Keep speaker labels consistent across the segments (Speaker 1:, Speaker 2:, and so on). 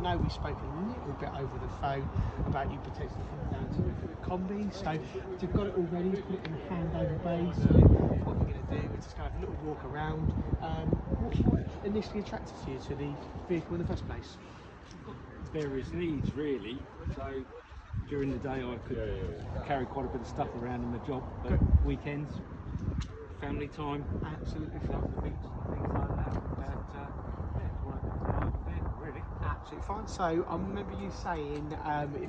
Speaker 1: know we spoke a little bit over the phone about you potentially coming down to look at the combi. So you've got it all ready, put it in the handover bay. So what we're going to do is just go have a little walk around. What initially attracted you to the vehicle in the first place?
Speaker 2: Various needs really. So during the day I could carry quite a bit of stuff around in the job, but weekends, family time,
Speaker 1: Absolutely
Speaker 2: go to the beach, things like that. But yeah, it's one of the vehicle really.
Speaker 1: Absolutely fine. So I remember you saying, if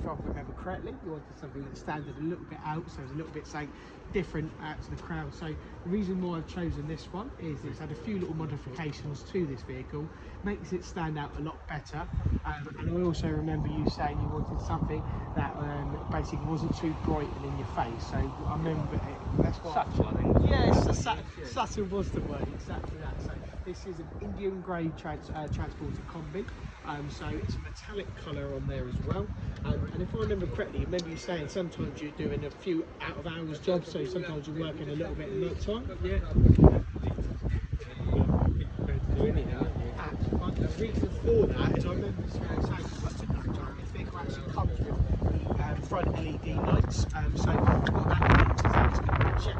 Speaker 1: I remember correctly, you wanted something that standard a little bit out, so it's a little bit say different to the crowd. So the reason why I've chosen this one is it's had a few little modifications to this vehicle, makes it stand out a lot better. And I also remember you saying you wanted something that basically wasn't too bright and in your face. So I remember it. That's why.
Speaker 2: Subtle, I think.
Speaker 1: Yes, subtle was the word. Exactly that. So this is an Indian grey transporter combi. So it's a metallic colour on there as well. And if I remember correctly, you remember you saying sometimes you're doing a few out of hours jobs, so sometimes you're working a little bit at night time.
Speaker 2: Yeah. Do anything.
Speaker 1: The reason for that is I remember you saying quite a night time. The vehicle actually comes with the front LED lights. So what that means is that it's going to project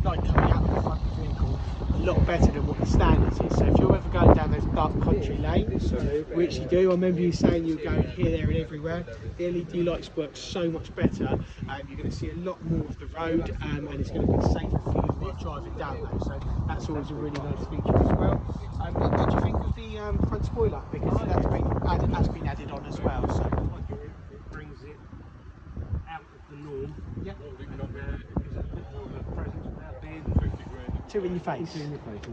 Speaker 1: the light coming out of the front of the vehicle a lot better than what the standard is. So if you're ever going down those dark country lanes, which you do, I remember you saying you're going here, there and everywhere, the LED lights work so much better. You're going to see a lot more of the road, and it's going to be safer for you while driving down those. So that's always a really nice feature as well. What did you think of the front spoiler? Because that's been added on as well. So
Speaker 2: It brings it out of the norm.
Speaker 1: yeah,
Speaker 2: And gives it a bit more of a presence without being
Speaker 1: two in your face.
Speaker 2: in your face.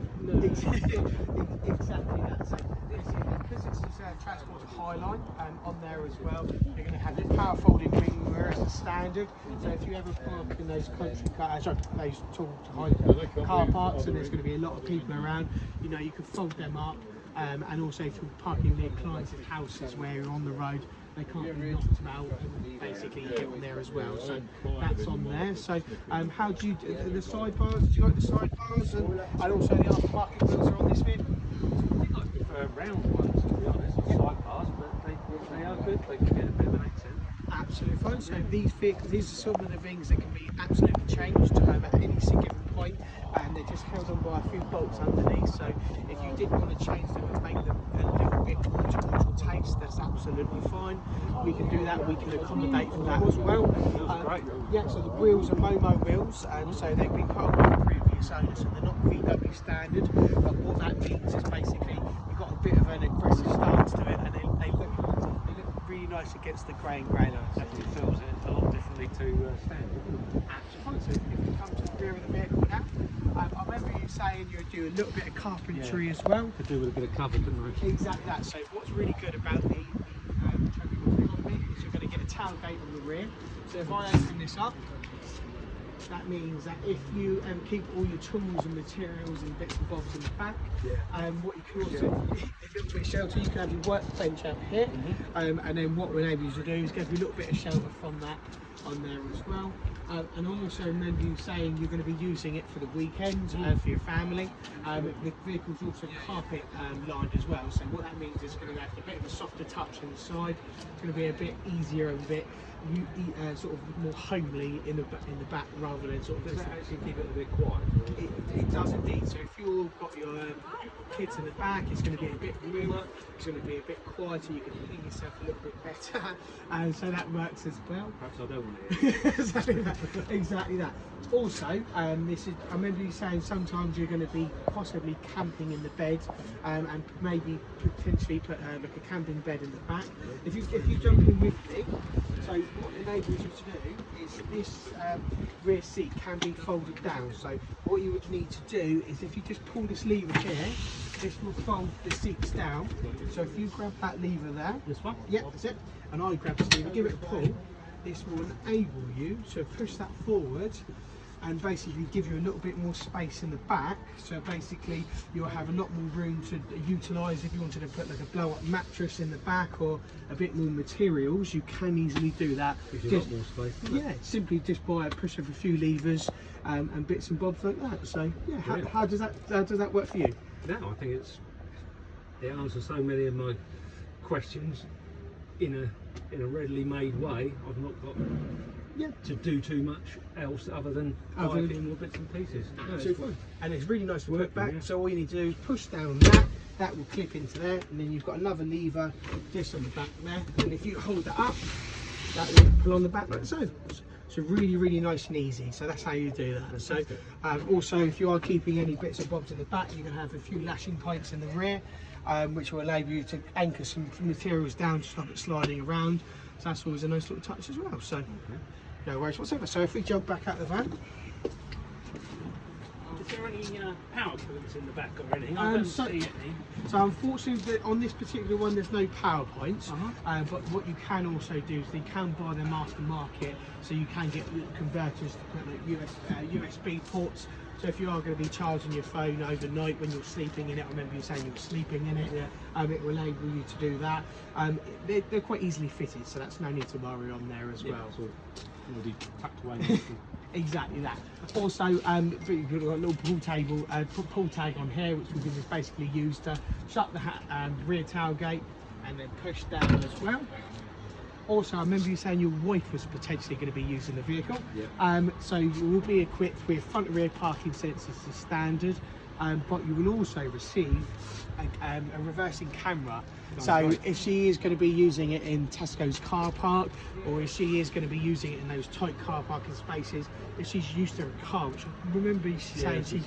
Speaker 1: Exactly that. So because it's a Transporter Highline on there as well, you're going to have this power folding ring mirrors as standard. So if you ever park in those country cars, those tall car parks, and there's going to be a lot of people around, you know, you can fold them up. And also if you're parking near clients' houses where you're on the road, they can't be knocked out and basically hit on there as well. So that's on there. So how do you do the sidebars? Do you like the sidebars and also the aftermarket wheels are on this vehicle?
Speaker 2: I think I prefer round ones, to be honest, sidebars, but they are good. They can get a bit of an accent.
Speaker 1: Absolutely fine. So these vehicles, these are some of the things that can be absolutely changed at any given point, and they're just held on by a few bolts underneath. So if you did want to change them and make them a little bit more towards your taste, that's absolutely fine. We can do that. We can accommodate for that as well.
Speaker 2: Great.
Speaker 1: Yeah. So the wheels are Momo wheels, and so they've been put on by previous owners, so they're not VW standard. But what that means is basically you've got a bit of an aggressive stance to it, and they look really nice against the grey and grey.
Speaker 2: Definitely feels it a lot differently to standard.
Speaker 1: Absolutely. So if we come to the rear of the vehicle now, I remember you saying you do a little bit of carpentry as well.
Speaker 2: Could do with a bit of cover, couldn't I?
Speaker 1: Exactly that. So what's really good about the Transporter Combi is you're going to get a tailgate on the rear. So if I open this up, that means that if you keep all your tools and materials and bits and bobs in the back, what you can also a little bit of shelter, you can have your workbench out here, and then what we're able to do is give you a little bit of shelter from that on there as well. And I also remember you saying you're going to be using it for the weekends for your family. The vehicle's also carpet lined as well, so what that means is it's going to have a bit of a softer touch on the side. It's going to be a bit easier and a bit sort of more homely in the back rather than sort of.
Speaker 2: Does that actually keep it a bit quiet?
Speaker 1: It does indeed. So if you've got your kids in the back, it's going to be a bit warmer, it's going to be a bit quieter, you can hear yourself a little bit better, and so that works as well.
Speaker 2: Perhaps I don't want to hear it.
Speaker 1: Exactly that. Also, this is, I remember you saying sometimes you're going to be possibly camping in the bed, and maybe potentially put like a camping bed in the back. If you jump in with me, so what it enables you to do is this rear seat can be folded down. So what you would need to do is if you just pull this lever here, this will fold the seats down. So if you grab that lever there,
Speaker 2: This one?
Speaker 1: yeah, that's it, and I grab this lever, give it a pull, this will enable you to push that forward and basically give you a little bit more space in the back. So basically you'll have a lot more room to utilise if you wanted to put like a blow up mattress in the back or a bit more materials. You can easily do that.
Speaker 2: Gives you a lot more space.
Speaker 1: Yeah, simply just by a push of a few levers and bits and bobs like that. So yeah, how does that work for you?
Speaker 2: No, I think it answers so many of my questions in a readily made way. I've not got to do too much else other than buy a few more bits and pieces.
Speaker 1: Absolutely. And it's really nice to put
Speaker 2: Working,
Speaker 1: back.
Speaker 2: yeah.
Speaker 1: So all you need to do is push down that will clip into there, and then you've got another lever just on the back there. And if you hold that up, that will pull on the back like so. So really nice and easy. So that's how you do that. So also, if you are keeping any bits and bobs in the back, you can have a few lashing points in the rear, which will allow you to anchor some materials down to stop it sliding around. So that's always a nice little touch as well. So no worries whatsoever. So if we jump back out the van.
Speaker 2: Is there any power points in the back or anything? I don't see any.
Speaker 1: So unfortunately on this particular one there's no power points, but what you can also do is you can buy them aftermarket, so you can get converters to put like USB ports. So if you are going to be charging your phone overnight when you're sleeping in it, I remember you saying you were sleeping in it, it will enable you to do that. They're quite easily fitted, so that's no need to worry on there as well.
Speaker 2: So already tucked away.
Speaker 1: Exactly that. Also, you've got a little pull tag on here, which we can just basically use to shut the rear tailgate and then push down as well. Also, I remember you saying your wife was potentially going to be using the vehicle. So you will be equipped with front and rear parking sensors as standard, but you will also receive a reversing camera. So if she is going to be using it in Tesco's car park, or if she is going to be using it in those tight car parking spaces, if she's used to a car, which I remember you saying she's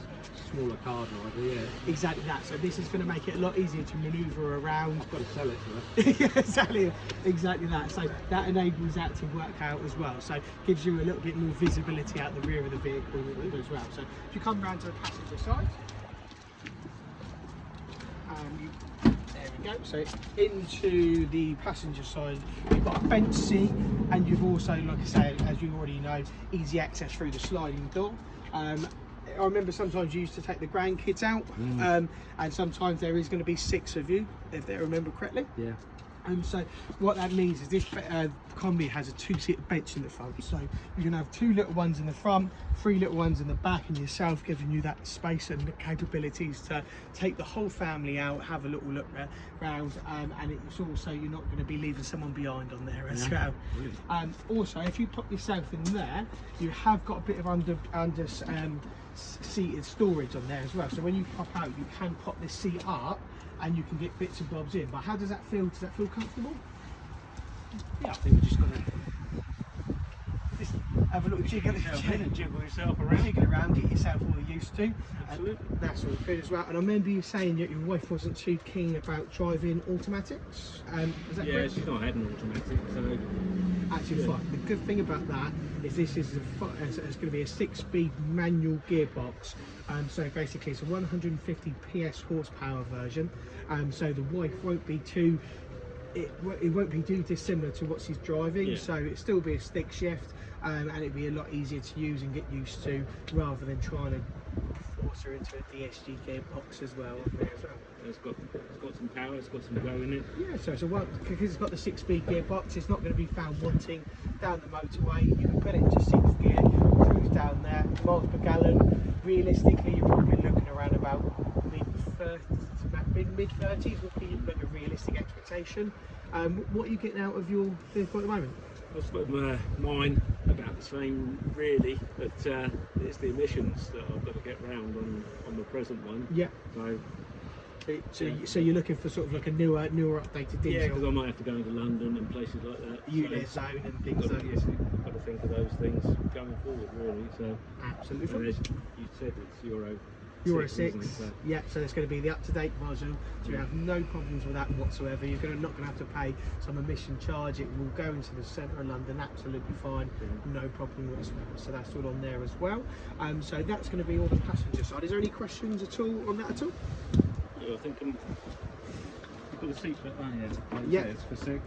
Speaker 2: smaller car driver,
Speaker 1: exactly that. So this is going to make it a lot easier to manoeuvre around.
Speaker 2: I've got to sell it to her.
Speaker 1: Yeah, exactly that. So that enables that to work out as well. So gives you a little bit more visibility out the rear of the vehicle as well. So if you come round to the passenger side, there we go. So into the passenger side, you've got a bench seat, and you've also, like I say, as you already know, easy access through the sliding door. I remember sometimes you used to take the grandkids out, and sometimes there is going to be 6 of you, if they remember correctly.
Speaker 2: Yeah.
Speaker 1: So what that means is this Combi has a 2-seater bench in the front, so you can have 2 little ones in the front, 3 little ones in the back, and yourself, giving you that space and the capabilities to take the whole family out, have a little look around, and it's also, you're not going to be leaving someone behind on there as well. Also, if you put yourself in there, you have got a bit of under seated storage on there as well. So when you pop out, you can pop this seat up and you can get bits and bobs in. But how does that feel? Does that feel comfortable?
Speaker 2: Yeah, I think we're just going to
Speaker 1: have a little jiggle
Speaker 2: and jiggle yourself
Speaker 1: around, get yourself all used to.
Speaker 2: Absolutely.
Speaker 1: That's all good as well. And I remember you saying that your wife wasn't too keen about driving automatics. Is that correct?
Speaker 2: She's not had an automatic, so
Speaker 1: actually fine. The good thing about that is this is it's going to be a 6-speed manual gearbox. So basically it's a 150 PS horsepower version. So the wife won't be too, it won't be too dissimilar to what she's driving. So it'll still be a stick shift, and it'll be a lot easier to use and get used to, rather than trying to force her into a DSG gearbox as well.
Speaker 2: It's got some power, it's got some go in it.
Speaker 1: Yeah, so because it's got the 6-speed gearbox, it's not going to be found wanting down the motorway. You can put it into 6th gear, cruise down there, miles per gallon. Realistically, you're probably looking around about mid-30s would be like a realistic expectation. What are you getting out of your vehicle at the moment?
Speaker 2: I suppose mine about the same really, but it's the emissions that I've got to get round on the present one.
Speaker 1: Yeah. So you're looking for sort of like a newer updated diesel?
Speaker 2: Yeah, because I might have to go into London and places like that.
Speaker 1: Unit zone and things like that.
Speaker 2: Got to think of those things going forward, really. So
Speaker 1: absolutely.
Speaker 2: And as you said, it's
Speaker 1: Euro 6, yeah, so it's going to be the up-to-date module, so you have no problems with that whatsoever. You're not going to have to pay some emission charge. It will go into the centre of London absolutely fine, no problem whatsoever. So that's all on there as well. So that's going to be all the passenger side. Is there any questions at all on that at all?
Speaker 2: Yeah, I think you've got the seat belt on here.
Speaker 1: Yeah,
Speaker 2: it's for 6.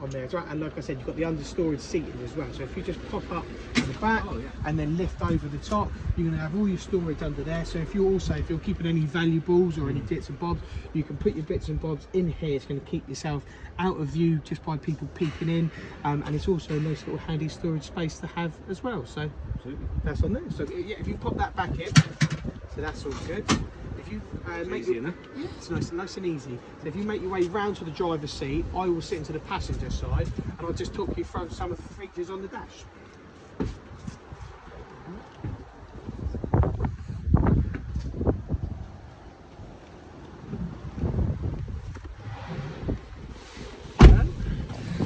Speaker 1: On there as well, and like I said, you've got the understorage seating as well. So if you just pop up at the back and then lift over the top, you're going to have all your storage under there. So if you're keeping any valuables or any bits and bobs, you can put your bits and bobs in here. It's going to keep yourself out of view just by people peeking in, and it's also a nice little handy storage space to have as well. So
Speaker 2: absolutely,
Speaker 1: that's on there. So yeah, if you pop that back in, so that's all good. If you
Speaker 2: Easy enough.
Speaker 1: yeah, it's nice and easy. So if you make your way round to the driver's seat, I will sit into the passenger side, and I'll just talk you through some of the features on the dash.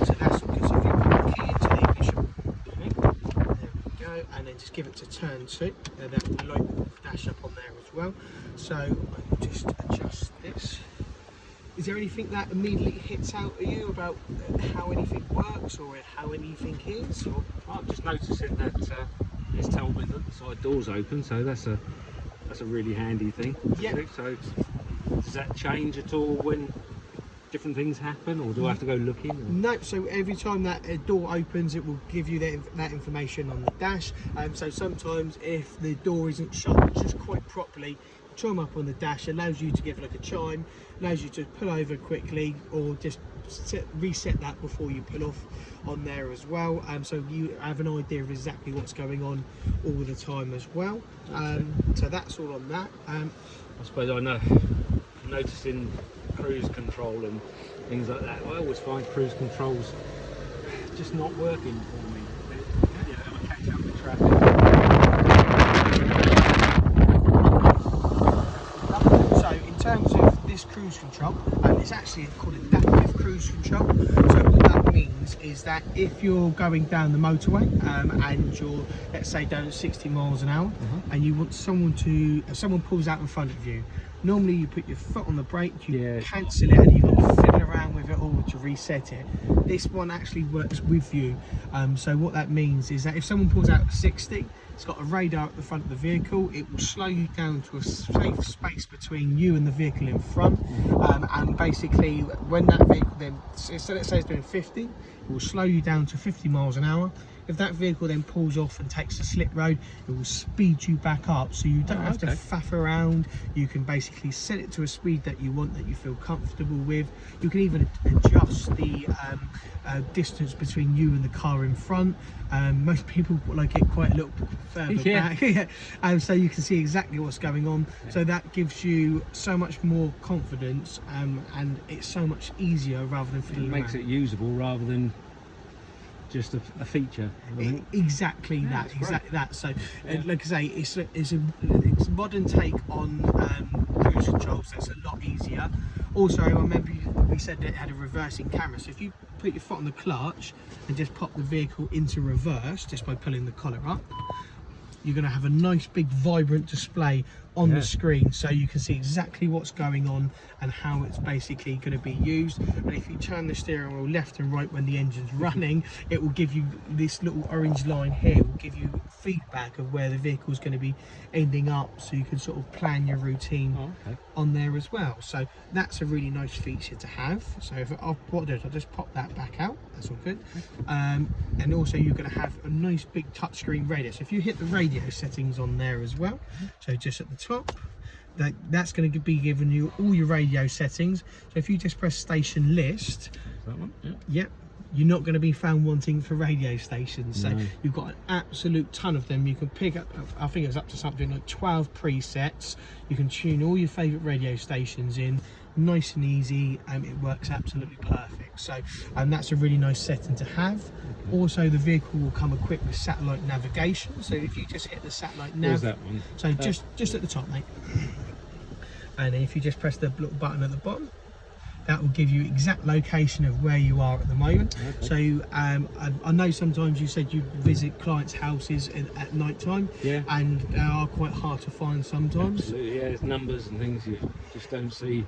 Speaker 1: So that's because if you put the key into the ignition, there we go, and then just give it to turn 2, and that will light the dash up on there as well. So I will just adjust this. Is there anything that immediately hits out at you about how anything works or how anything is? Or?
Speaker 2: I'm just noticing that it's told me that the side door's open, so that's a really handy thing.
Speaker 1: Yeah.
Speaker 2: So does that change at all when different things happen, or do I have to go looking? Or?
Speaker 1: No, so every time that door opens, it will give you that information on the dash. So sometimes if the door isn't shut just quite properly, chime up on the dash allows you to give like a chime, allows you to pull over quickly, or just reset that before you pull off on there as well. So you have an idea of exactly what's going on all the time as well. So that's all on that.
Speaker 2: I suppose I know. I'm noticing cruise control and things like that. I always find cruise controls just not working for me. You know, I catch up with traffic.
Speaker 1: So in terms of this cruise control, it's actually called adaptive cruise control. So what that means is that if you're going down the motorway and you're, let's say, down at 60 miles an hour, and you want someone pulls out in front of you, normally you put your foot on the brake, you cancel it, and you've got to fiddle around with it all to reset it. This one actually works with you. So what that means is that if someone pulls out at 60, it's got a radar at the front of the vehicle. It will slow you down to a safe space between you and the vehicle in front. And basically, when that vehicle then, so let's say it's doing 50, it will slow you down to 50 miles an hour. If that vehicle then pulls off and takes a slip road, it will speed you back up, so you don't have to faff around. You can basically set it to a speed that you want, that you feel comfortable with. You can even adjust the distance between you and the car in front. Most people like it quite a little further back, so you can see exactly what's going on. So that gives you so much more confidence, and it's so much easier rather than fiddling around.
Speaker 2: It makes it usable rather than just a feature.
Speaker 1: Exactly that. So like I say, it's a modern take on cruise control, so it's a lot easier. Also, I remember we said that it had a reversing camera, so if you put your foot on the clutch and just pop the vehicle into reverse just by pulling the collar up, you're going to have a nice big vibrant display on the screen, so you can see exactly what's going on and how it's basically going to be used. And if you turn the steering wheel left and right when the engine's running, it will give you this little orange line here, will give you feedback of where the vehicle is going to be ending up, so you can sort of plan your routine on there as well. So that's a really nice feature to have. So if what I'll do is I'll just pop that back out, that's all good. And also you're going to have a nice big touchscreen radio, so if you hit the radio settings on there as well, so just at the top, that's going to be giving you all your radio settings. So if you just press station list,
Speaker 2: That one?
Speaker 1: yep, you're not going to be found wanting for radio stations. So you've got an absolute ton of them. You can pick up, I think it's up to something like 12 presets. You can tune all your favorite radio stations in, nice and easy, and it works absolutely perfect. So that's a really nice setting to have. Also, the vehicle will come equipped with satellite navigation, so if you just hit the satellite nav,
Speaker 2: Where's that one?
Speaker 1: so just at the top, mate, and then if you just press the little button at the bottom, that will give you exact location of where you are at the moment. So I know sometimes you said you visit clients' houses at night time, and they are quite hard to find sometimes.
Speaker 2: Absolutely, there's numbers and things you just don't see.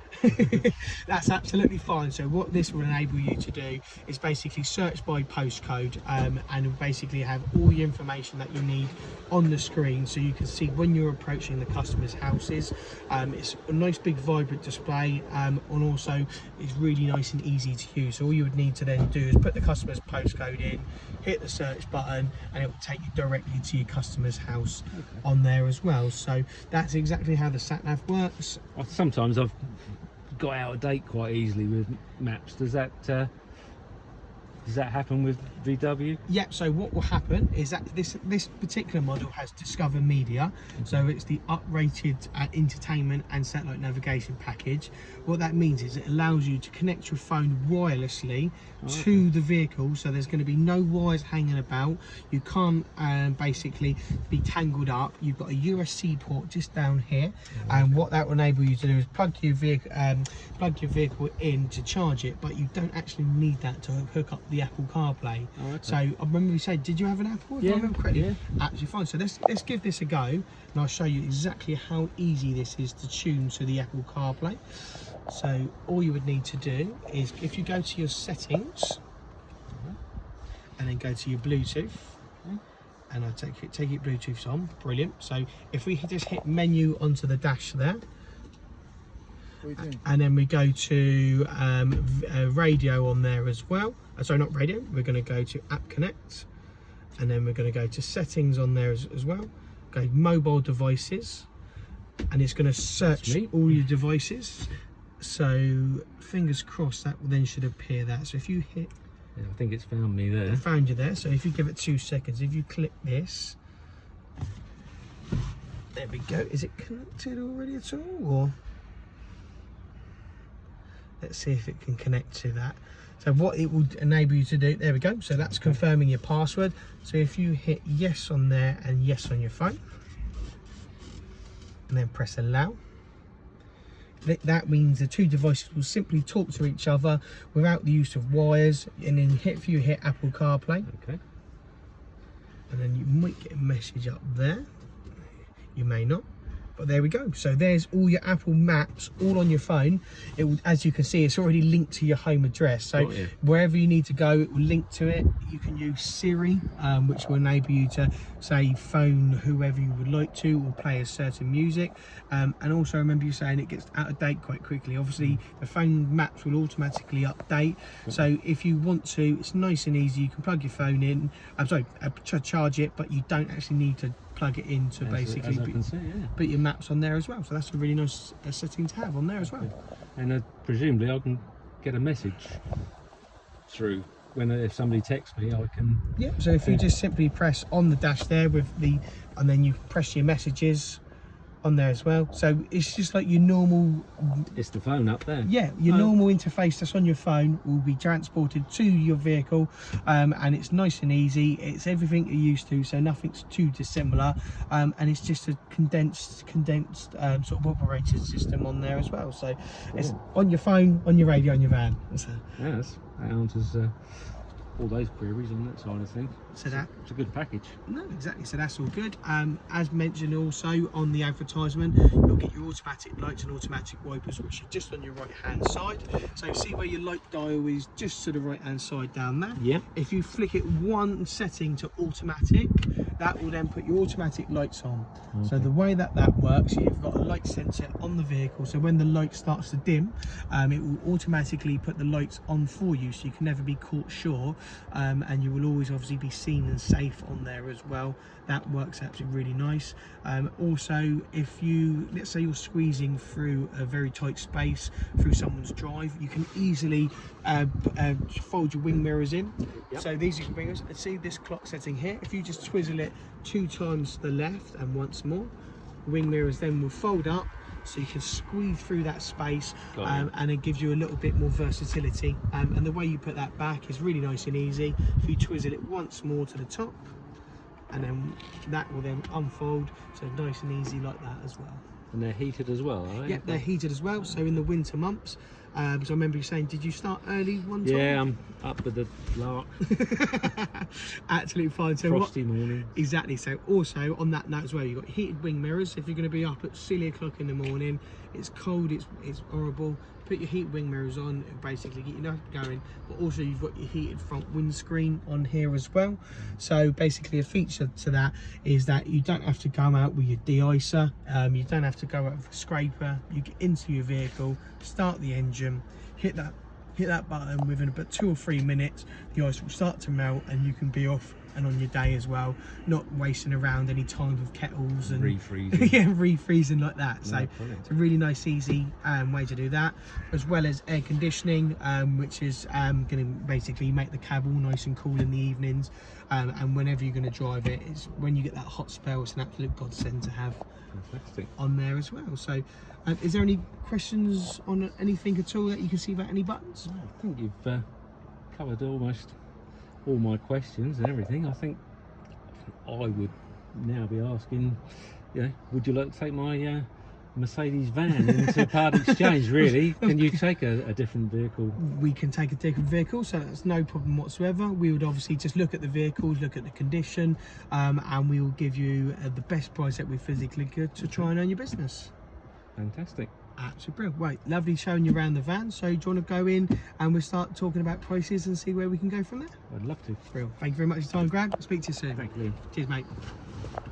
Speaker 1: That's absolutely fine. So what this will enable you to do is basically search by postcode, and basically have all the information that you need on the screen, so you can see when you're approaching the customers' houses. It's a nice big vibrant display, and also it's really nice and easy to use. So all you would need to then do is put the customer's postcode in, hit the search button, and it will take you directly to your customer's house on there as well. So that's exactly how the sat nav works.
Speaker 2: Sometimes I've got out of date quite easily with maps. Does that Does that happen with VW?
Speaker 1: Yep, so what will happen is that this particular model has Discover Media, so it's the uprated entertainment and satellite navigation package. What that means is it allows you to connect your phone wirelessly to the vehicle, so there's going to be no wires hanging about. You can't basically be tangled up. You've got a USB port just down here, and what that will enable you to do is plug your vehicle in to charge it, but you don't actually need that to hook up the Apple CarPlay.
Speaker 2: Oh, okay.
Speaker 1: So I remember you said, did you have an Apple? If I remember correctly?
Speaker 2: Yeah.
Speaker 1: Absolutely fine. So let's give this a go, and I'll show you exactly how easy this is to tune to the Apple CarPlay. So all you would need to do is, if you go to your settings and then go to your Bluetooth, and I'll take your Bluetooth's on. Brilliant. So if we just hit menu onto the dash there, and then we go to radio on there as well. Sorry, not radio. We're going to go to App Connect, and then we're going to go to settings on there as well. Go mobile devices, and it's going to search all your devices. So fingers crossed that then should appear that. So if you hit,
Speaker 2: Yeah, I think it's found me there.
Speaker 1: I found you there. So if you give it 2 seconds, if you click this, there we go. Is it connected already at all? Or let's see if it can connect to that. So what it will enable you to do, there we go. So that's confirming your password. So if you hit yes on there and yes on your phone, and then press allow, that means the two devices will simply talk to each other without the use of wires. And then if you hit Apple CarPlay,
Speaker 2: Okay.
Speaker 1: and then you might get a message up there. You may not, but there we go. So there's all your Apple Maps all on your phone. It will, as you can see, it's already linked to your home address. So wherever you need to go, it will link to it. You can use Siri, which will enable you to say phone whoever you would like to, or play a certain music. And also remember you saying it gets out of date quite quickly. Obviously the phone maps will automatically update. So if you want to, it's nice and easy. You can plug your phone in, charge it, but you don't actually need to plug it in to basically put your maps on there as well. So that's a really nice setting to have on there as well.
Speaker 2: And presumably I can get a message through if somebody texts me. I can.
Speaker 1: Yeah. So if you just simply press on the dash there and then you press your messages on there as well. So it's just like your normal.
Speaker 2: It's the phone up there.
Speaker 1: Yeah, your normal interface that's on your phone will be transported to your vehicle, and it's nice and easy. It's everything you're used to, so nothing's too dissimilar, and it's just a condensed sort of operating system on there as well. So it's on your phone, on your radio, on your van. So,
Speaker 2: yes, that answers all those queries on that side of things.
Speaker 1: So
Speaker 2: it's a good package.
Speaker 1: No, exactly. So that's all good. As mentioned also on the advertisement, you'll get your automatic lights and automatic wipers, which are just on your right hand side. So see where your light dial is, just to the right hand side down there.
Speaker 2: Yep.
Speaker 1: If you flick it one setting to automatic, that will then put your automatic lights on. Okay. So the way that works, you've got a light sensor on the vehicle, so when the light starts to dim, it will automatically put the lights on for you, so you can never be caught short, and you will always obviously be seen and safe on there as well. That works absolutely really nice. Also, if let's say you're squeezing through a very tight space through someone's drive, you can easily fold your wing mirrors in. Yep. So these are your wing mirrors, and see this clock setting here, if you just twizzle it 2 times to the left and once more, wing mirrors then will fold up, so you can squeeze through that space, and it gives you a little bit more versatility, and the way you put that back is really nice and easy. If you twizzle it once more to the top, and then that will then unfold, so nice and easy like that as well.
Speaker 2: And they're heated as well, are they?
Speaker 1: Yep, they're heated as well. So in the winter months, so I remember you saying, did you start early one time?
Speaker 2: Yeah, I'm up with the lark.
Speaker 1: Absolutely fine. So
Speaker 2: frosty morning.
Speaker 1: Exactly. So also on that note as well, you've got heated wing mirrors. If you're going to be up at silly o'clock in the morning, it's cold, it's horrible, put your heated wing mirrors on and basically get your night going. But also you've got your heated front windscreen on here as well. So basically a feature to that is that you don't have to come out with your de-icer, you don't have to go out with a scraper. You get into your vehicle, start the engine, hit that button, within about 2 or 3 minutes the ice will start to melt and you can be off and on your day as well, not wasting around any time with kettles and
Speaker 2: Refreezing.
Speaker 1: yeah, refreezing like that. So
Speaker 2: brilliant.
Speaker 1: it's a really nice, easy way to do that, as well as air conditioning, which is going to basically make the cab all nice and cool in the evenings, and whenever you're going to drive it, it's when you get that hot spell, it's an absolute godsend to have
Speaker 2: Fantastic.
Speaker 1: on there as well. So is there any questions on anything at all that you can see about any buttons?
Speaker 2: I think you've covered almost all my questions and everything. I think I would now be asking, you know, would you like to take my Mercedes van into part exchange? Really, can you take a different vehicle?
Speaker 1: We can take a different vehicle, so that's no problem whatsoever. We would obviously just look at the vehicles, look at the condition, and we will give you the best price that we physically could to try and earn your business.
Speaker 2: Fantastic.
Speaker 1: Absolutely brilliant. Right, lovely showing you around the van. So do you want to go in and we'll start talking about prices and see where we can go from there?
Speaker 2: I'd love to.
Speaker 1: Brilliant. Thank you very much for your time, Greg. I'll speak to you soon.
Speaker 2: Thank you.
Speaker 1: Cheers, mate.